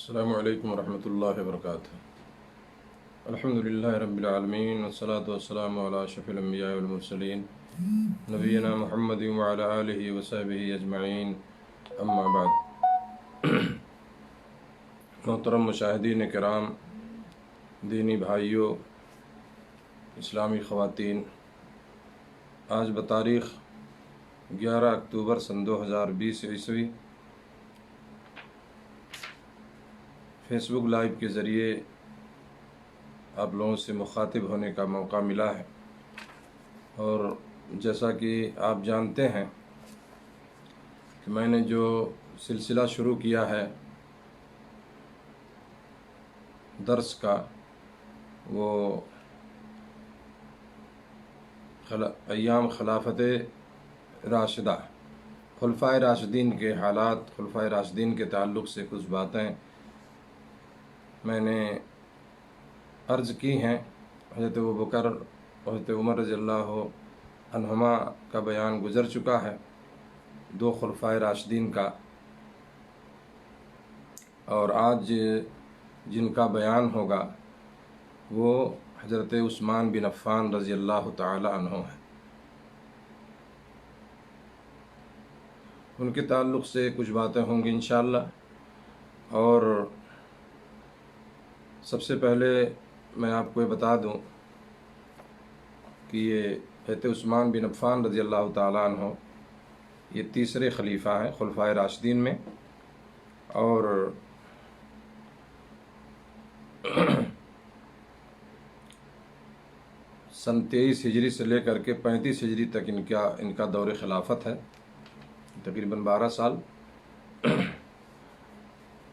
السلام علیکم ورحمۃ اللہ وبرکاتہ۔ الحمدللہ رب العالمین والصلاة والسلام علی اشرف الانبیاء والمرسلین نبینا محمد وعلی آلہ وصحبہ اجمعین، اما بعد۔ محترم مشاہدین کرام، دینی بھائیوں، اسلامی خواتین، آج بتاریخ 11 اکتوبر سن 2020 عیسوی فیس بک لائیو کے ذریعے آپ لوگوں سے مخاطب ہونے کا موقع ملا ہے، اور جیسا کہ آپ جانتے ہیں کہ میں نے جو سلسلہ شروع کیا ہے درس کا، وہ ایام خلافت راشدہ، خلفائے راشدین کے حالات، خلفائے راشدین کے تعلق سے کچھ باتیں میں نے عرض کی ہیں۔ حضرت ابوبکر، حضرت عمر رضی اللہ عنہما کا بیان گزر چکا ہے، دو خلفائے راشدین کا، اور آج جن کا بیان ہوگا وہ حضرت عثمان بن عفان رضی اللہ تعالی عنہ ہے۔ ان کے تعلق سے کچھ باتیں ہوں گی انشاءاللہ۔ اور سب سے پہلے میں آپ کو یہ بتا دوں کہ یہ حضرت عثمان بن عفان رضی اللہ تعالیٰ عنہ یہ تیسرے خلیفہ ہیں خلفائے راشدین میں، اور سن 23 ہجری سے لے کر کے 35 ہجری تک ان کا دور خلافت ہے، تقریباً 12 سال۔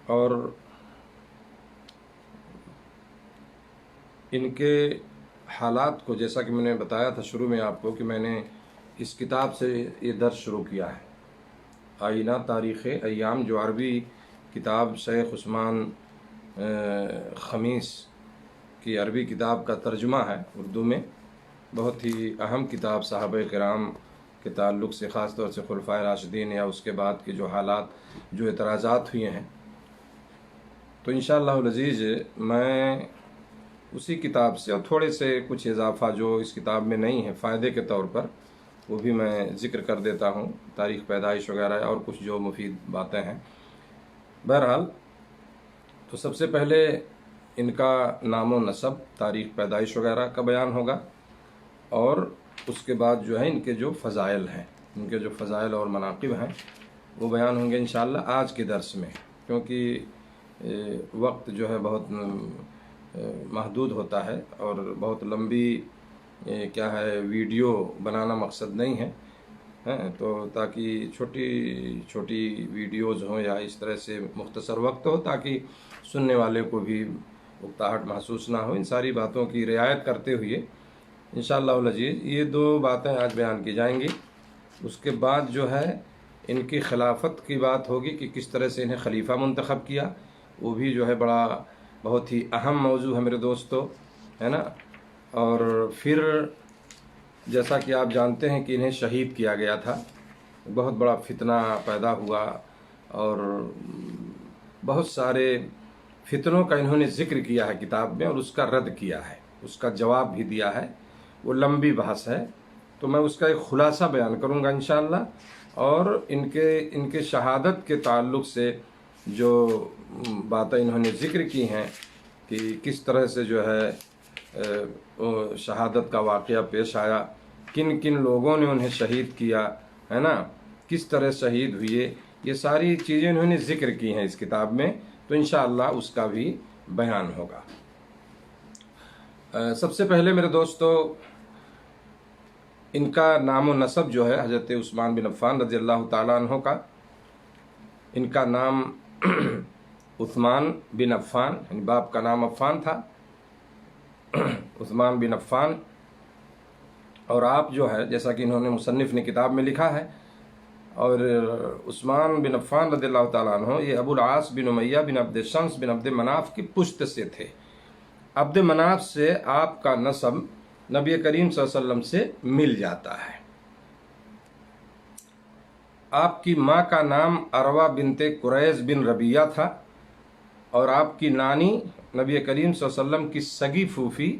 اور ان کے حالات کو، جیسا کہ میں نے بتایا تھا شروع میں آپ کو، کہ میں نے اس کتاب سے یہ درس شروع کیا ہے، آئینہ تاریخ ایام، جو عربی کتاب شیخ عثمان خمیس کی عربی کتاب کا ترجمہ ہے اردو میں، بہت ہی اہم کتاب صحابہ کرام کے تعلق سے، خاص طور سے خلفائے راشدین یا اس کے بعد کے جو حالات، جو اعتراضات ہوئے ہیں۔ تو انشاءاللہ العزیز میں اسی کتاب سے اور تھوڑے سے کچھ اضافہ جو اس کتاب میں نہیں ہے، فائدے کے طور پر وہ بھی میں ذکر کر دیتا ہوں، تاریخ پیدائش وغیرہ اور کچھ جو مفید باتیں ہیں۔ بہرحال تو سب سے پہلے ان کا نام و نسب، تاریخ پیدائش وغیرہ کا بیان ہوگا، اور اس کے بعد جو ہے ان کے جو فضائل ہیں، ان کے جو فضائل اور مناقب ہیں وہ بیان ہوں گے انشاءاللہ آج کے درس میں، کیونکہ وقت جو ہے بہت محدود ہوتا ہے، اور بہت لمبی کیا ہے ویڈیو بنانا مقصد نہیں ہے، تو تاکہ چھوٹی چھوٹی ویڈیوز ہوں یا اس طرح سے مختصر وقت ہو، تاکہ سننے والے کو بھی اکتاہٹ محسوس نہ ہو۔ ان ساری باتوں کی رعایت کرتے ہوئے انشاءاللہ العزیز یہ دو باتیں آج بیان کی جائیں گی۔ اس کے بعد جو ہے ان کی خلافت کی بات ہوگی کہ کس طرح سے انہیں خلیفہ منتخب کیا، وہ بھی جو ہے بہت ہی اہم موضوع ہے میرے دوستو، ہے نا۔ اور پھر جیسا کہ آپ جانتے ہیں کہ انہیں شہید کیا گیا تھا، بہت بڑا فتنہ پیدا ہوا، اور بہت سارے فتنوں کا انہوں نے ذکر کیا ہے کتاب میں، اور اس کا رد کیا ہے، اس کا جواب بھی دیا ہے۔ وہ لمبی بحث ہے، تو میں اس کا ایک خلاصہ بیان کروں گا انشاءاللہ، اور ان کے شہادت کے تعلق سے جو باتیں انہوں نے ذکر کی ہیں کہ کس طرح سے جو ہے شہادت کا واقعہ پیش آیا، کن کن لوگوں نے انہیں شہید کیا، ہے نا، کس طرح شہید ہوئے، یہ ساری چیزیں انہوں نے ذکر کی ہیں اس کتاب میں، تو انشاءاللہ اس کا بھی بیان ہوگا۔ سب سے پہلے میرے دوستو، ان کا نام و نسب جو ہے حضرت عثمان بن عفان رضی اللہ تعالیٰ عنہ کا، ان کا نام عثمان بن عفان، یعنی باپ کا نام عفان تھا، عثمان بن عفان، اور آپ جو ہے جیسا کہ انہوں نے مصنف نے کتاب میں لکھا ہے، اور عثمان بن عفان رضی اللہ تعالیٰ عنہ یہ ابو العاص بن امیہ بن عبد شمس بن عبد مناف کی پشت سے تھے۔ عبد مناف سے آپ کا نسب نبی کریم صلی اللہ علیہ وسلم سے مل جاتا ہے۔ آپ کی ماں کا نام عروہ بنت قریظ بن ربیہ تھا، اور آپ کی نانی نبی کریم صلی اللہ علیہ وسلم کی سگی پھوپھی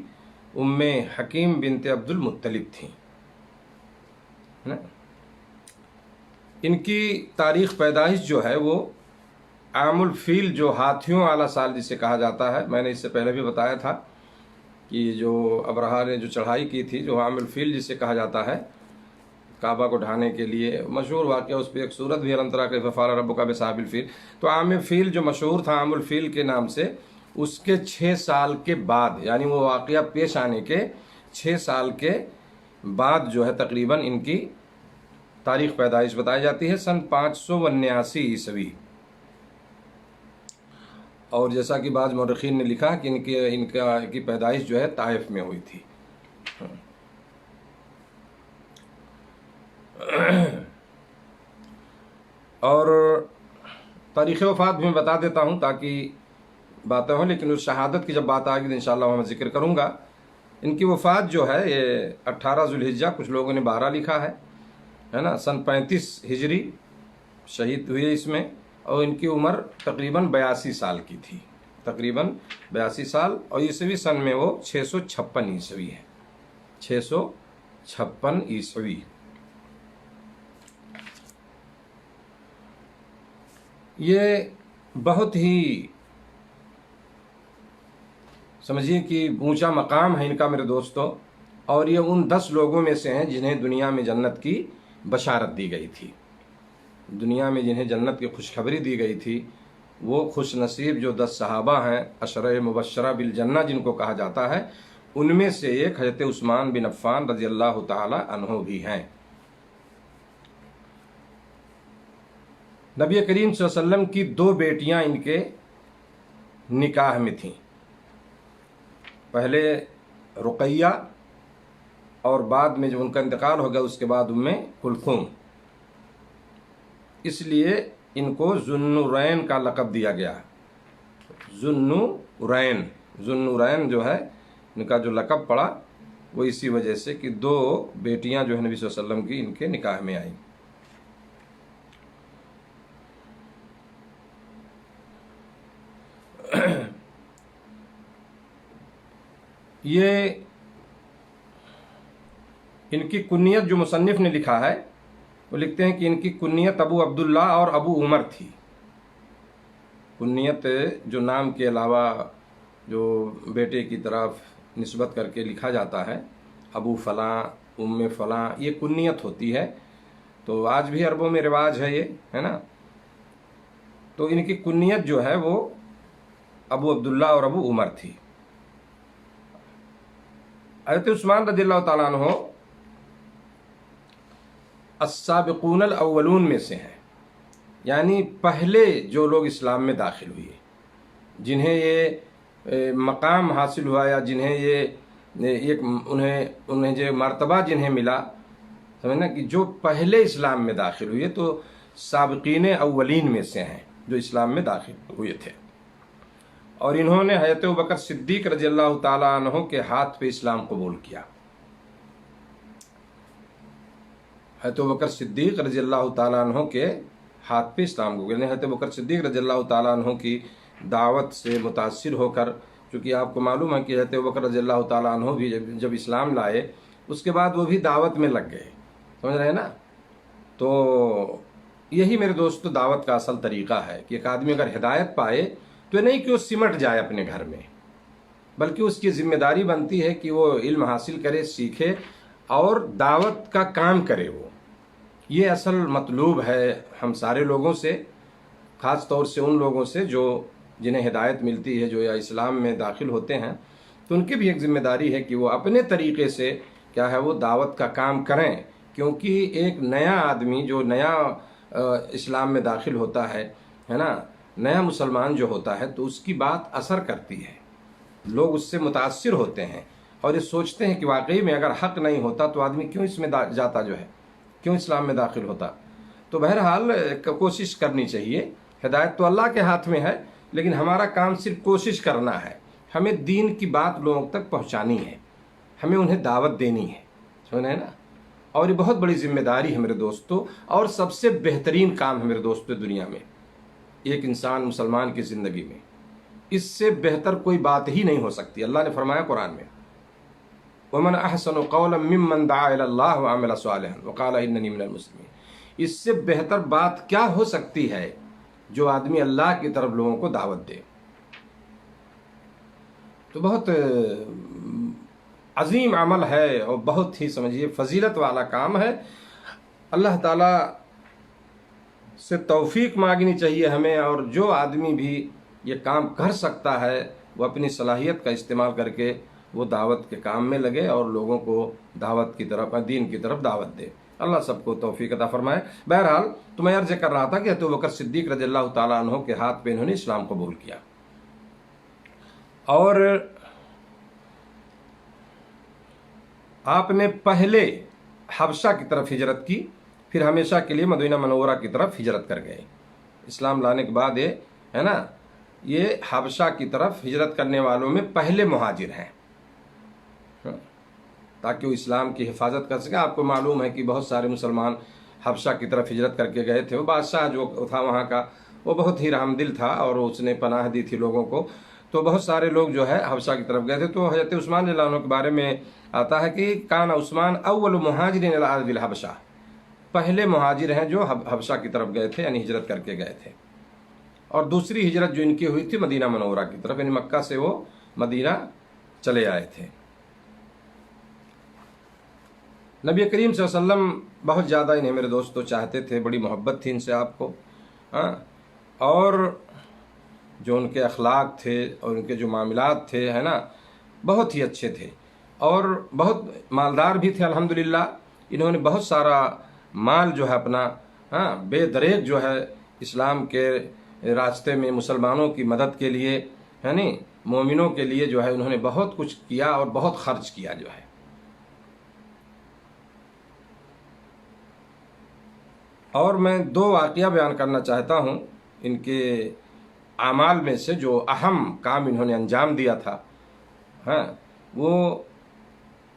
ام حکیم بنت عبد المطلب تھیں. ان کی تاریخ پیدائش جو ہے وہ عام الفیل، جو ہاتھیوں والا سال جسے کہا جاتا ہے، میں نے اس سے پہلے بھی بتایا تھا کہ جو ابرہا نے جو چڑھائی کی تھی، جو عام الفیل جسے کہا جاتا ہے کعبہ کو ڈھانے کے لیے، مشہور واقعہ، اس پہ ایک سورت بھی الم تری کیف فعل ربک بأصحاب الفیل. تو عام الفیل جو مشہور تھا عام الفیل کے نام سے، اس کے 6 سال کے بعد، یعنی وہ واقعہ پیش آنے کے 6 سال کے بعد جو ہے تقریباً ان کی تاریخ پیدائش بتائی جاتی ہے، سن 579 عیسوی. اور جیسا کہ بعض مورخین نے لکھا کہ ان کی پیدائش جو ہے طائف میں ہوئی تھی. اور تاریخ وفات بھی میں بتا دیتا ہوں تاکہ باتیں ہوں، لیکن اس شہادت کی جب بات آئے گی تو انشاءاللہ میں ذکر کروں گا. ان کی وفات جو ہے یہ 18 ذوالحجہ، کچھ لوگوں نے 12 لکھا ہے نا، سن 35 ہجری شہید ہوئے اس میں. اور ان کی عمر تقریباً 82 سال کی تھی، تقریباً 82 سال. اور عیسوی سن میں وہ 656 عیسوی ہے، 656 عیسوی. یہ بہت ہی سمجھیے کہ اونچا مقام ہے ان کا میرے دوستو. اور یہ ان 10 لوگوں میں سے ہیں جنہیں دنیا میں جنت کی بشارت دی گئی تھی. دنیا میں جنہیں جنت کی خوشخبری دی گئی تھی، وہ خوش نصیب جو 10 صحابہ ہیں، عشرہ مبشرہ بالجنہ جن کو کہا جاتا ہے، ان میں سے ایک حضرت عثمان بن عفان رضی اللہ تعالی عنہ بھی ہیں. نبی کریم صلی اللہ علیہ وسلم کی 2 بیٹیاں ان کے نکاح میں تھیں. پہلے رقیہ، اور بعد میں جب ان کا انتقال ہو گیا اس کے بعد ام کلثوم. اس لیے ان کو ذوالنورین کا لقب دیا گیا. ذوالنورین، ذوالنورین جو ہے ان کا جو لقب پڑا وہ اسی وجہ سے کہ 2 بیٹیاں جو ہے نبی صلی اللہ علیہ وسلم کی ان کے نکاح میں آئیں. یہ ان کی کنیت جو مصنف نے لکھا ہے وہ لکھتے ہیں کہ ان کی کنیت ابو عبداللہ اور ابو عمر تھی. کنیت جو نام کے علاوہ جو بیٹے کی طرف نسبت کر کے لکھا جاتا ہے، ابو فلاں، ام فلاں، یہ کنیت ہوتی ہے. تو آج بھی عربوں میں رواج ہے، یہ ہے نا. تو ان کی کنیت جو ہے وہ ابو عبداللہ اور ابو عمر تھی. حضرت عثمان رضی اللہ تعالیٰ عنہ السابقون الاولون میں سے ہیں، یعنی پہلے جو لوگ اسلام میں داخل ہوئے، جنہیں یہ مقام حاصل ہوا، یا جنہیں یہ انہیں جو مرتبہ جنہیں ملا، سمجھنا کہ جو پہلے اسلام میں داخل ہوئے تو سابقین اولین میں سے ہیں جو اسلام میں داخل ہوئے تھے. اور انہوں نے حضرت ابوبکر صدیق رضی اللہ تعالیٰ عنہ کے ہاتھ پہ اسلام قبول کیا. حضرت ابوبکر صدیق رضی اللہ تعالیٰ عنہ کے ہاتھ پہ اسلام قبول کیا. حضرت ابوبکر صدیق رضی اللہ تعالیٰ عنہ کی دعوت سے متاثر ہو کر، چونکہ آپ کو معلوم ہے کہ حضرت ابوبکر رضی اللہ تعالیٰ عنہ بھی جب اسلام لائے اس کے بعد وہ بھی دعوت میں لگ گئے، سمجھ رہے ہیں نا. تو یہی میرے دوست دعوت کا اصل طریقہ ہے کہ ایک آدمی اگر ہدایت پائے تو نہیں کہ وہ سمٹ جائے اپنے گھر میں، بلکہ اس کی ذمہ داری بنتی ہے کہ وہ علم حاصل کرے، سیکھے اور دعوت کا کام کرے. وہ یہ اصل مطلوب ہے ہم سارے لوگوں سے، خاص طور سے ان لوگوں سے جو جنہیں ہدایت ملتی ہے، جو یا اسلام میں داخل ہوتے ہیں، تو ان کی بھی ایک ذمہ داری ہے کہ وہ اپنے طریقے سے کیا ہے وہ دعوت کا کام کریں. کیونکہ ایک نیا آدمی جو نیا اسلام میں داخل ہوتا ہے نا، نیا مسلمان جو ہوتا ہے تو اس کی بات اثر کرتی ہے، لوگ اس سے متاثر ہوتے ہیں اور یہ سوچتے ہیں کہ واقعی میں اگر حق نہیں ہوتا تو آدمی کیوں اس میں جاتا، جو ہے کیوں اسلام میں داخل ہوتا. تو بہرحال کوشش کرنی چاہیے. ہدایت تو اللہ کے ہاتھ میں ہے، لیکن ہمارا کام صرف کوشش کرنا ہے. ہمیں دین کی بات لوگوں تک پہنچانی ہے، ہمیں انہیں دعوت دینی ہے، سمجھے نا. اور یہ بہت بڑی ذمہ داری ہے میرے دوستو، اور سب سے بہترین کام ہے میرے دوستو دنیا میں ایک انسان مسلمان کی زندگی میں. اس سے بہتر کوئی بات ہی نہیں ہو سکتی۔ اللہ نے فرمایا قرآن میں، وَمَنْ أَحْسَنُ قَوْلًا مِّمَّنْ دَعَا إِلَى اللَّهِ وَعَمِلَ صَالِحًا وَقَالَ إِنَّنِي مِنَ الْمُسْلِمِينَ۔ اس سے بہتر بات کیا ہو سکتی ہے جو آدمی اللہ کی طرف لوگوں کو دعوت دے۔ تو بہت عظیم عمل ہے اور بہت ہی سمجھیے فضیلت والا کام ہے۔ اللہ تعالیٰ سے توفیق مانگنی چاہیے ہمیں، اور جو آدمی بھی یہ کام کر سکتا ہے وہ اپنی صلاحیت کا استعمال کر کے وہ دعوت کے کام میں لگے اور لوگوں کو دعوت کی طرف، دین کی طرف دعوت دے۔ اللہ سب کو توفیق عطا فرمائے۔ بہرحال تو میں عرض کر رہا تھا کہ حضرت ابوبکر صدیق رضی اللہ تعالیٰ عنہ کے ہاتھ پہ انہوں نے اسلام قبول کیا، اور آپ نے پہلے حبشہ کی طرف ہجرت کی، پھر ہمیشہ کے لیے مدینہ منورہ کی طرف ہجرت کر گئے۔ اسلام لانے کے بعد یہ ہے نا، یہ حبشہ کی طرف ہجرت کرنے والوں میں پہلے مہاجر ہیں، تاکہ وہ اسلام کی حفاظت کر سکے۔ آپ کو معلوم ہے کہ بہت سارے مسلمان حبشہ کی طرف ہجرت کر کے گئے تھے۔ وہ بادشاہ جو تھا وہاں کا، وہ بہت ہی رحم دل تھا اور اس نے پناہ دی تھی لوگوں کو، تو بہت سارے لوگ جو ہے حبشہ کی طرف گئے تھے۔ تو حضرت عثمان رضی اللہ عنہ کے بارے میں آتا ہے کہ کان عثمان اول مہاجر الی ارض الحبشہ، پہلے مہاجر ہیں جو حبشہ کی طرف گئے تھے، یعنی ہجرت کر کے گئے تھے۔ اور دوسری ہجرت جو ان کی ہوئی تھی مدینہ منورہ کی طرف، یعنی مکہ سے وہ مدینہ چلے آئے تھے۔ نبی کریم صلی اللہ علیہ وسلم بہت زیادہ انہیں میرے دوستوں چاہتے تھے، بڑی محبت تھی ان سے آپ کو، اور جو ان کے اخلاق تھے اور ان کے جو معاملات تھے ہے نا، بہت ہی اچھے تھے اور بہت مالدار بھی تھے الحمدللہ۔ انہوں نے بہت سارا مال جو ہے اپنا بے دریغ جو ہے اسلام کے راستے میں مسلمانوں کی مدد کے لیے، یعنی مومنوں کے لیے جو ہے انہوں نے بہت کچھ کیا اور بہت خرچ کیا جو ہے۔ اور میں دو واقعہ بیان کرنا چاہتا ہوں ان کے اعمال میں سے، جو اہم کام انہوں نے انجام دیا تھا۔ وہ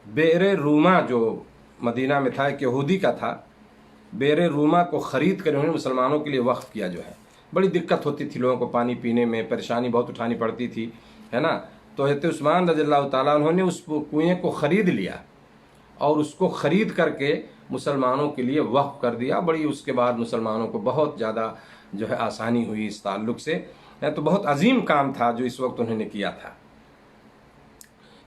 بئر روما جو مدینہ میں تھا، ایک یہودی کا تھا، بئر روما کو خرید کر انہوں نے مسلمانوں کے لیے وقف کیا جو ہے۔ بڑی دقت ہوتی تھی لوگوں کو پانی پینے میں، پریشانی بہت اٹھانی پڑتی تھی ہے نا، تو حضرت عثمان رضی اللہ تعالیٰ انہوں نے اس کنویں کو خرید لیا اور اس کو خرید کر کے مسلمانوں کے لیے وقف کر دیا۔ بڑی اس کے بعد مسلمانوں کو بہت زیادہ جو ہے آسانی ہوئی اس تعلق سے، تو بہت عظیم کام تھا جو اس وقت انہوں نے کیا تھا۔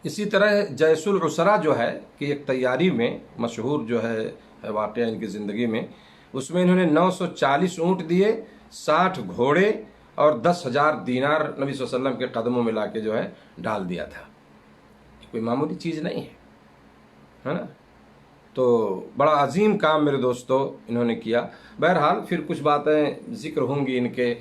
اسی طرح جیش العسرہ جو ہے کہ ایک تیاری میں مشہور جو ہے واقعہ ان کی زندگی میں، اس میں انہوں نے 940 اونٹ دیے، 60 گھوڑے اور 10,000 دینار نبی صلی اللہ علیہ وسلم کے قدموں میں لا کے جو ہے ڈال دیا تھا۔ کوئی معمولی چیز نہیں ہے نا، تو بڑا عظیم کام میرے دوستو انہوں نے کیا۔ بہرحال پھر کچھ باتیں ذکر ہوں گی ان کے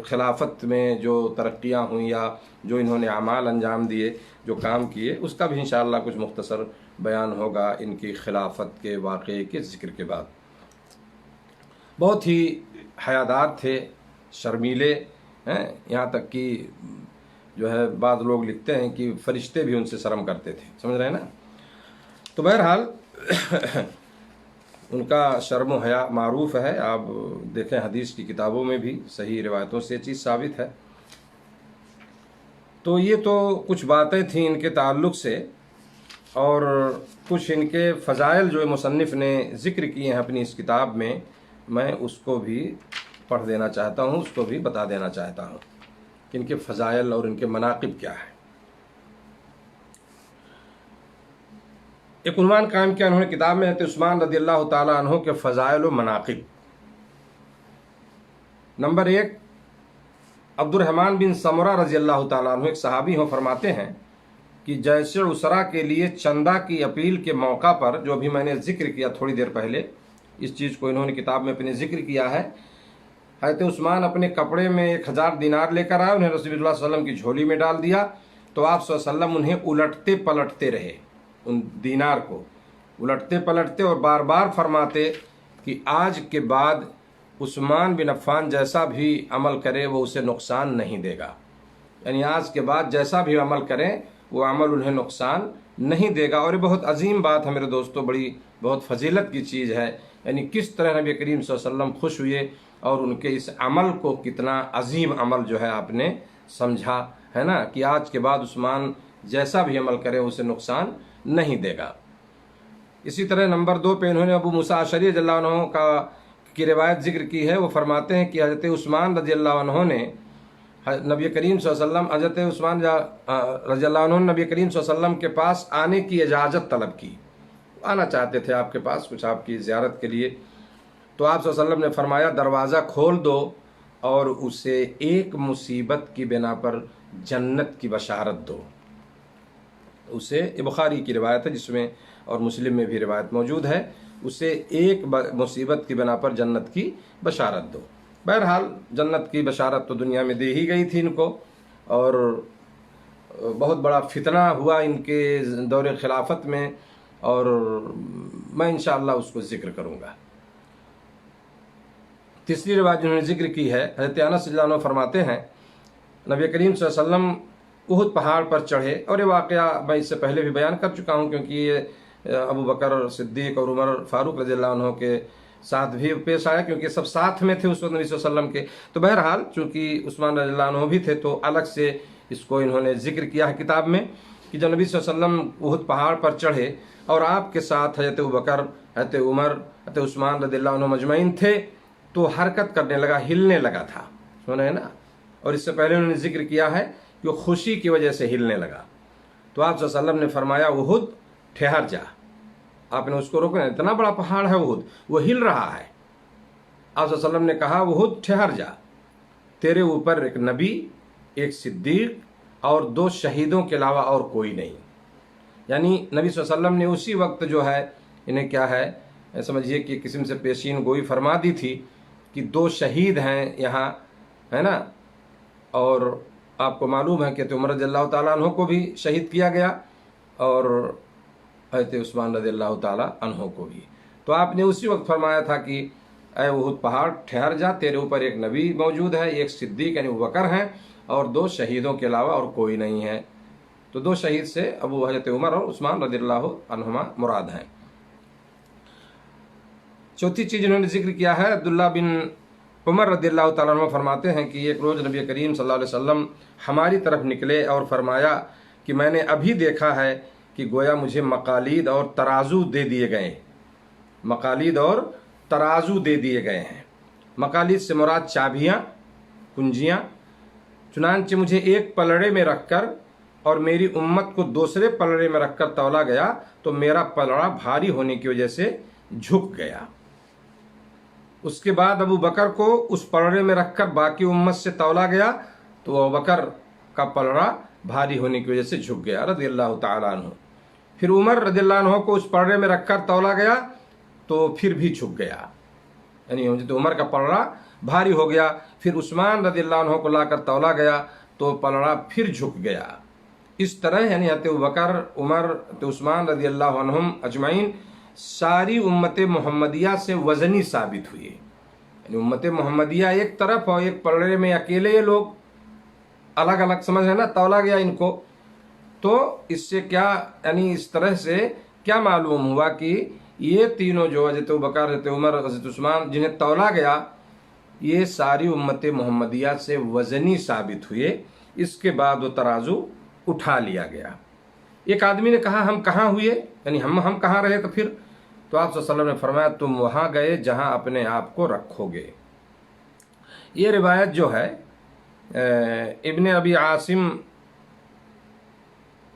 خلافت میں جو ترقیاں ہوئیں یا جو انہوں نے اعمال انجام دیے، جو کام کیے، اس کا بھی انشاءاللہ کچھ مختصر بیان ہوگا ان کی خلافت کے واقعے کے ذکر کے بعد۔ بہت ہی حیادار تھے، شرمیلے ہیں، یہاں تک کہ جو ہے بعض لوگ لکھتے ہیں کہ فرشتے بھی ان سے شرم کرتے تھے، سمجھ رہے ہیں نا۔ تو بہرحال ان کا شرم و حیا معروف ہے، آپ دیکھیں حدیث کی کتابوں میں بھی صحیح روایتوں سے یہ چیز ثابت ہے۔ تو یہ تو کچھ باتیں تھیں ان کے تعلق سے، اور کچھ ان کے فضائل جو مصنف نے ذکر کیے ہیں اپنی اس کتاب میں اس کو بھی پڑھ دینا چاہتا ہوں، اس کو بھی بتا دینا چاہتا ہوں کہ ان کے فضائل اور ان کے مناقب کیا ہے۔ ایک عنوان قائم کیا انہوں نے کتاب میں، حضرت عثمان رضی اللہ تعالیٰ عنہ کے فضائل و مناقب۔ نمبر 1، عبد الرحمن بن سمرہ رضی اللہ تعالیٰ عنہ ایک صحابی ہیں، فرماتے ہیں کہ جیش عسرہ کے لیے چندہ کی اپیل کے موقع پر، جو ابھی میں نے ذکر کیا تھوڑی دیر پہلے، اس چیز کو انہوں نے کتاب میں اپنے ذکر کیا ہے۔ حضرت عثمان اپنے کپڑے میں 1000 دینار لے کر آئے، انہیں رسول اللہ صلی اللہ علیہ وسلم کی جھولی میں ڈال دیا، تو آپ صلی اللہ علیہ وسلم انہیں الٹتے پلٹتے رہے، ان دینار کو الٹتے پلٹتے اور بار بار فرماتے کہ آج کے بعد عثمان بن عفان جیسا بھی عمل کرے وہ اسے نقصان نہیں دے گا، یعنی آج کے بعد جیسا بھی عمل کریں وہ عمل انہیں نقصان نہیں دے گا۔ اور یہ بہت عظیم بات ہے میرے دوستو، بہت فضیلت کی چیز ہے، یعنی کس طرح نبی کریم صلی اللہ علیہ وسلم خوش ہوئے اور ان کے اس عمل کو کتنا عظیم عمل جو ہے آپ نے سمجھا ہے نا کہ آج کے بعد عثمان جیسا بھی عمل کرے اسے نقصان نہیں دے گا۔ اسی طرح نمبر 2 پہ انہوں نے ابو موسیٰ اشعری رضی اللہ عنہ کی روایت ذکر کی ہے۔ وہ فرماتے ہیں کہ حضرت عثمان رضی اللہ عنہ نے نبی کریم صلی اللہ علیہ وسلم حضرت عثمان رضی اللہ عنہ نبی کریم صلی اللہ علیہ وسلم کے پاس آنے کی اجازت طلب کی، آنا چاہتے تھے آپ کے پاس کچھ آپ کی زیارت کے لیے، تو آپ صلی اللہ علیہ وسلم نے فرمایا دروازہ کھول دو اور اسے ایک مصیبت کی بنا پر جنت کی بشارت دو۔ اسے بخاری کی روایت ہے جس میں اور مسلم میں بھی روایت موجود ہے، اسے ایک مصیبت کی بنا پر جنت کی بشارت دو۔ بہرحال جنت کی بشارت تو دنیا میں دے ہی گئی تھی ان کو، اور بہت بڑا فتنہ ہوا ان کے دور خلافت میں، اور میں انشاءاللہ اس کو ذکر کروں گا۔ تیسری روایت جنہوں نے ذکر کی ہے، حضرت انس رضی اللہ عنہ فرماتے ہیں نبی کریم صلی اللہ علیہ وسلم احد پہاڑ پر چڑھے، اور یہ واقعہ میں اس سے پہلے بھی بیان کر چکا ہوں کیونکہ یہ ابو بکر صدیق اور عمر فاروق رضی اللہ عنہ کے ساتھ بھی پیش آیا، کیونکہ سب ساتھ میں تھے اس وقت نبی صلی اللہ علیہ وسلم کے۔ تو بہرحال چونکہ عثمان رضی اللہ عنہ بھی تھے تو الگ سے اس کو انہوں نے ذکر کیا ہے کتاب میں کہ جب نبی صلی اللہ علیہ وسلم احد پہاڑ پر چڑھے اور آپ کے ساتھ حضرت ابو بکر، حضرت عمر، حضرت عثمان رضی اللہ عنہ مجمعین تھے، تو حرکت کرنے لگا، ہلنے لگا تھا، سنا ہے نا۔ اور اس سے پہلے انہوں نے ذکر کیا ہے کہ وہ خوشی کی وجہ سے ہلنے لگا، تو آپ صلی اللہ علیہ وسلم نے فرمایا احد ٹھہر جا، آپ نے اس کو روکنا، اتنا بڑا پہاڑ ہے احد، وہ ہل رہا ہے۔ آپ صلی اللہ علیہ وسلم نے کہا احد ٹھہر جا، تیرے اوپر ایک نبی، ایک صدیق اور 2 شہیدوں کے علاوہ اور کوئی نہیں۔ یعنی نبی صلی اللہ علیہ وسلم نے اسی وقت جو ہے انہیں کیا ہے سمجھیے کہ قسم سے پیشین گوئی فرما دی تھی کہ 2 شہید ہیں یہاں، ہے نا، اور آپ کو معلوم ہے کہ عمر رضی اللہ تعالیٰ عنہ کو بھی شہید کیا گیا اور حضرت عثمان رضی اللہ تعالیٰ عنہ کو بھی۔ تو آپ نے اسی وقت فرمایا تھا کہ اے احد پہاڑ ٹھہر جا، تیرے اوپر ایک نبی موجود ہے، ایک صدیق یعنی ابو بکر ہیں، اور 2 شہیدوں کے علاوہ اور کوئی نہیں ہے۔ تو 2 شہید سے ابو حضرت عمر اور عثمان رضی اللہ عنہما مراد ہیں۔ چوتھی چیز انہوں نے ذکر کیا ہے، عبداللہ بن عمر رضی اللہ تعالیٰ عنہ فرماتے ہیں کہ ایک روز نبی کریم صلی اللہ علیہ وسلم ہماری طرف نکلے اور فرمایا کہ میں نے ابھی دیکھا ہے کہ گویا مجھے مقالید اور ترازو دے دیے گئے ہیں، مقالید اور ترازو دے دیے گئے ہیں۔ مقالید سے مراد چابیاں، کنجیاں، چنانچہ مجھے ایک پلڑے میں رکھ کر اور میری امت کو دوسرے پلڑے میں رکھ کر تولا گیا تو میرا پلڑا بھاری ہونے کی وجہ سے جھک گیا۔ اس کے بعد ابو بکر کو اس پلڑے میں رکھ کر باقی امت سے تولا گیا تو ابو بکر کا پلڑا بھاری ہونے کی وجہ سے جھک گیا رضی اللہ تعالیٰ عنہ۔ پھر عمر رضی اللہ عنہ کو اس پلڑے میں رکھ کر تولا گیا تو پھر بھی جھک گیا، یعنی عمر کا پلڑا بھاری ہو گیا۔ پھر عثمان رضی اللہ عنہ کو لا کر تولا گیا تو پلڑا پھر جھک گیا۔ اس طرح یعنی حضرت ابوبکر، عمر، عثمان رضی اللہ عنہم اجمعین ساری امت محمدیہ سے وزنی ثابت ہوئی، یعنی امت محمدیہ ایک طرف اور ایک پلڑے میں اکیلے یہ لوگ الگ الگ، سمجھ ہے نا، تولا گیا ان کو۔ تو اس سے کیا یعنی اس طرح سے کیا معلوم ہوا کہ یہ تینوں جو حضرت ابوبکر، حضرت عمر، حضرت عثمان جنہیں تولا گیا، یہ ساری امت محمدیہ سے وزنی ثابت ہوئے۔ اس کے بعد وہ ترازو اٹھا لیا گیا۔ ایک آدمی نے کہا ہم کہاں ہوئے، یعنی ہم کہاں رہے؟ تو پھر تو آپ صلی اللہ علیہ وسلم نے فرمایا تم وہاں گئے جہاں اپنے آپ کو رکھو گے۔ یہ روایت جو ہے ابن ابی عاصم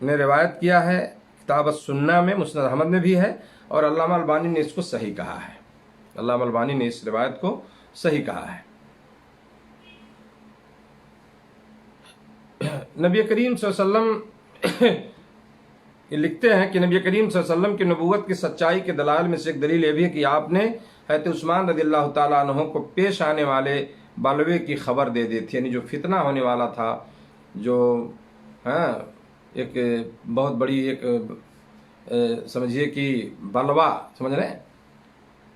نے روایت کیا ہے کتاب السنہ میں، مسند احمد میں بھی ہے، اور علامہ البانی نے اس کو صحیح کہا ہے، علامہ البانی نے اس روایت کو صحیح کہا ہے۔ نبی کریم صلی اللہ علیہ وسلم یہ لکھتے ہیں کہ نبی کریم صلی اللہ علیہ وسلم کی نبوت کی سچائی کے دلائل میں سے ایک دلیل یہ بھی ہے کہ آپ نے حضرت عثمان رضی اللہ تعالیٰ عنہ کو پیش آنے والے بلوے کی خبر دے دی تھی، یعنی جو فتنہ ہونے والا تھا، جو ایک بہت بڑی ایک سمجھیے کہ بلوا، سمجھ رہے ہیں،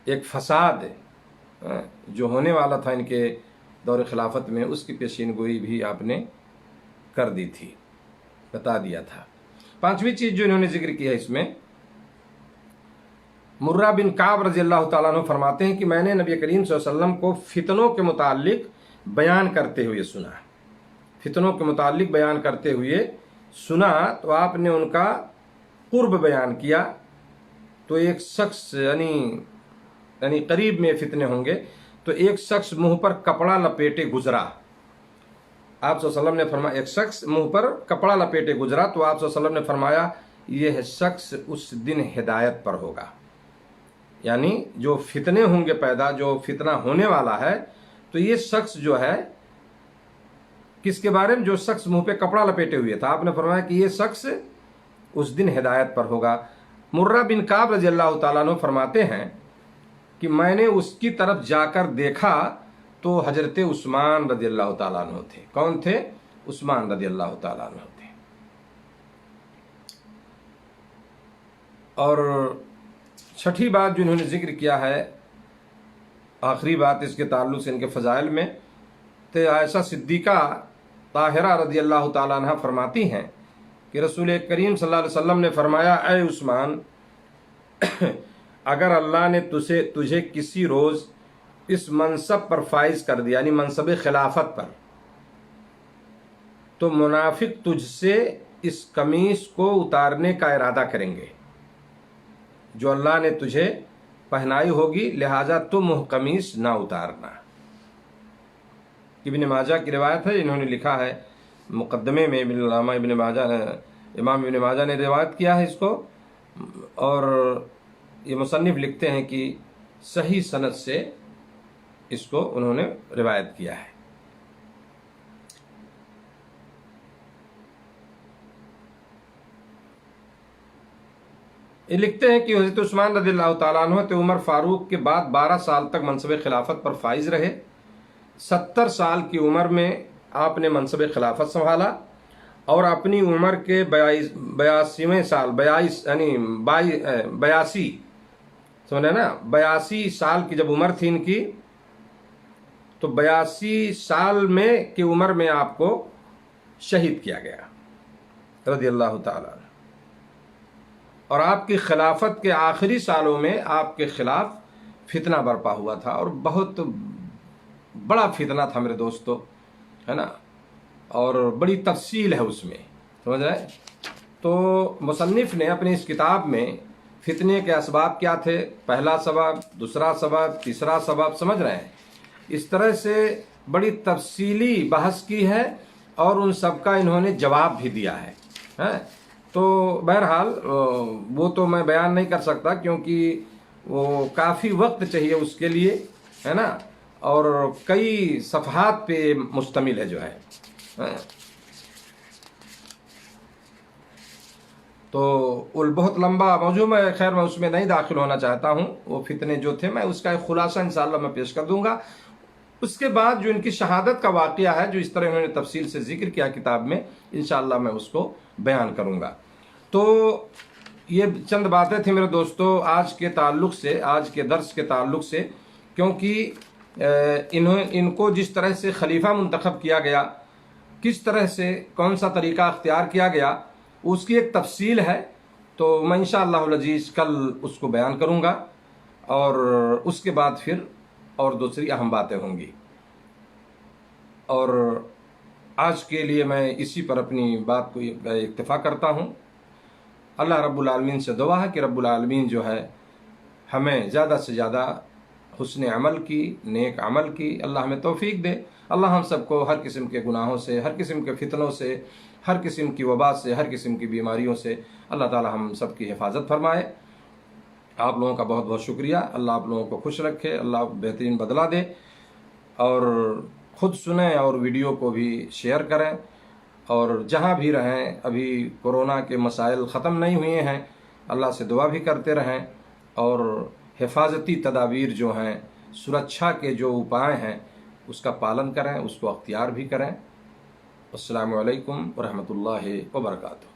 ایک فساد جو ہونے والا تھا ان کے دور خلافت میں، اس کی پیشین گوئی بھی آپ نے کر دی تھی، بتا دیا تھا۔ پانچویں چیز جو انہوں نے ذکر کی ہے اس میں، مرہ بن کعب رضی اللہ تعالیٰ عنہ فرماتے ہیں کہ میں نے نبی کریم صلی اللہ علیہ وسلم کو فتنوں کے متعلق بیان کرتے ہوئے سنا، فتنوں کے متعلق بیان کرتے ہوئے سنا تو آپ نے ان کا قرب بیان کیا، تو ایک شخص یعنی قریب میں فتنے ہوں گے، تو ایک شخص منہ پر کپڑا لپیٹے گزرا، آپ صلی اللہ علیہ وسلم نے فرمایا ایک شخص منہ پر کپڑا لپیٹے گزرا، تو آپ صلی اللہ علیہ وسلم نے فرمایا یہ شخص اس دن ہدایت پر ہوگا، یعنی جو فتنے ہوں گے پیدا، جو فتنہ ہونے والا ہے، تو یہ شخص جو ہے کس کے بارے میں؟ جو شخص منہ پہ کپڑا لپیٹے ہوئے تھا، آپ نے فرمایا کہ یہ شخص اس دن ہدایت پر ہوگا۔ مرہ بن کعب رضی اللہ تعالیٰ عنہ فرماتے ہیں کہ میں نے اس کی طرف جا کر دیکھا تو حضرت عثمان رضی اللہ تعالیٰ عنہ تھے۔ کون تھے؟ عثمان رضی اللہ تعالیٰ عنہ تھے۔ اور چھٹی بات جو انہوں نے ذکر کیا ہے، آخری بات اس کے تعلق سے ان کے فضائل میں، تو عائشہ صدیقہ طاہرہ رضی اللہ تعالیٰ عنہ فرماتی ہیں کہ رسول کریم صلی اللہ علیہ وسلم نے فرمایا اے عثمان، اگر اللہ نے تجھے کسی روز اس منصب پر فائز کر دیا، یعنی منصب خلافت پر، تو منافق تجھ سے اس قمیص کو اتارنے کا ارادہ کریں گے جو اللہ نے تجھے پہنائی ہوگی، لہذا تم وہ قمیص نہ اتارنا۔ ابن ماجہ کی روایت ہے، انہوں نے لکھا ہے مقدمے میں، امام ابن ماجہ نے روایت کیا ہے اس کو، اور یہ مصنف لکھتے ہیں کہ صحیح سند سے اس کو انہوں نے روایت کیا ہے۔ یہ لکھتے ہیں کہ حضرت عثمان رضی اللہ تعالیٰ عنہ تو عمر فاروق کے بعد 12 سال تک منصب خلافت پر فائز رہے۔ 70 سال کی عمر میں آپ نے منصب خلافت سنبھالا، اور اپنی عمر کے 82ویں سال 82 سمجھے نا، 82 سال کی جب عمر تھی ان کی، تو 82 سال میں کی عمر میں آپ کو شہید کیا گیا رضی اللہ تعالیٰ۔ اور آپ کی خلافت کے آخری سالوں میں آپ کے خلاف فتنہ برپا ہوا تھا، اور بہت بڑا فتنہ تھا میرے دوستو، ہے نا، اور بڑی تفصیل ہے اس میں، سمجھ رہے؟ تو مصنف نے اپنی اس کتاب میں فتنے کے اسباب کیا تھے، پہلا سبب، دوسرا سبب، تیسرا سبب، سمجھ رہے ہیں، اس طرح سے بڑی تفصیلی بحث کی ہے، اور ان سب کا انہوں نے جواب بھی دیا ہے۔ تو بہرحال وہ تو میں بیان نہیں کر سکتا، کیونکہ وہ کافی وقت چاہیے اس کے لیے، ہے نا، اور کئی صفحات پہ مشتمل ہے جو ہے۔ تو بہت لمبا موضوع، میں خیر میں اس میں نہیں داخل ہونا چاہتا ہوں، وہ فتنے جو تھے میں اس کا ایک خلاصہ انشاءاللہ میں پیش کر دوں گا۔ اس کے بعد جو ان کی شہادت کا واقعہ ہے، جو اس طرح انہوں نے تفصیل سے ذکر کیا کتاب میں، انشاءاللہ میں اس کو بیان کروں گا۔ تو یہ چند باتیں تھیں میرے دوستو آج کے تعلق سے، آج کے درس کے تعلق سے، کیونکہ ان کو جس طرح سے خلیفہ منتخب کیا گیا، کس طرح سے کون سا طریقہ اختیار کیا گیا، اس کی ایک تفصیل ہے، تو میں انشاءاللہ العزیز کل اس کو بیان کروں گا، اور اس کے بعد پھر اور دوسری اہم باتیں ہوں گی۔ اور آج کے لیے میں اسی پر اپنی بات کو اکتفا کرتا ہوں۔ اللہ رب العالمین سے دعا ہے کہ رب العالمین جو ہے ہمیں زیادہ سے زیادہ حسن عمل کی، نیک عمل کی اللہ ہمیں توفیق دے۔ اللہ ہم سب کو ہر قسم کے گناہوں سے، ہر قسم کے فتنوں سے، ہر قسم کی وبا سے، ہر قسم کی بیماریوں سے اللہ تعالی ہم سب کی حفاظت فرمائے۔ آپ لوگوں کا بہت بہت شکریہ، اللہ آپ لوگوں کو خوش رکھے، اللہ بہترین بدلہ دے، اور خود سنیں اور ویڈیو کو بھی شیئر کریں، اور جہاں بھی رہیں، ابھی کورونا کے مسائل ختم نہیں ہوئے ہیں، اللہ سے دعا بھی کرتے رہیں، اور حفاظتی تدابیر جو ہیں، سرکشا کے جو اپائے ہیں، اس کا پالن کریں، اس کو اختیار بھی کریں۔ السلام علیکم ورحمۃ اللہ وبرکاتہ۔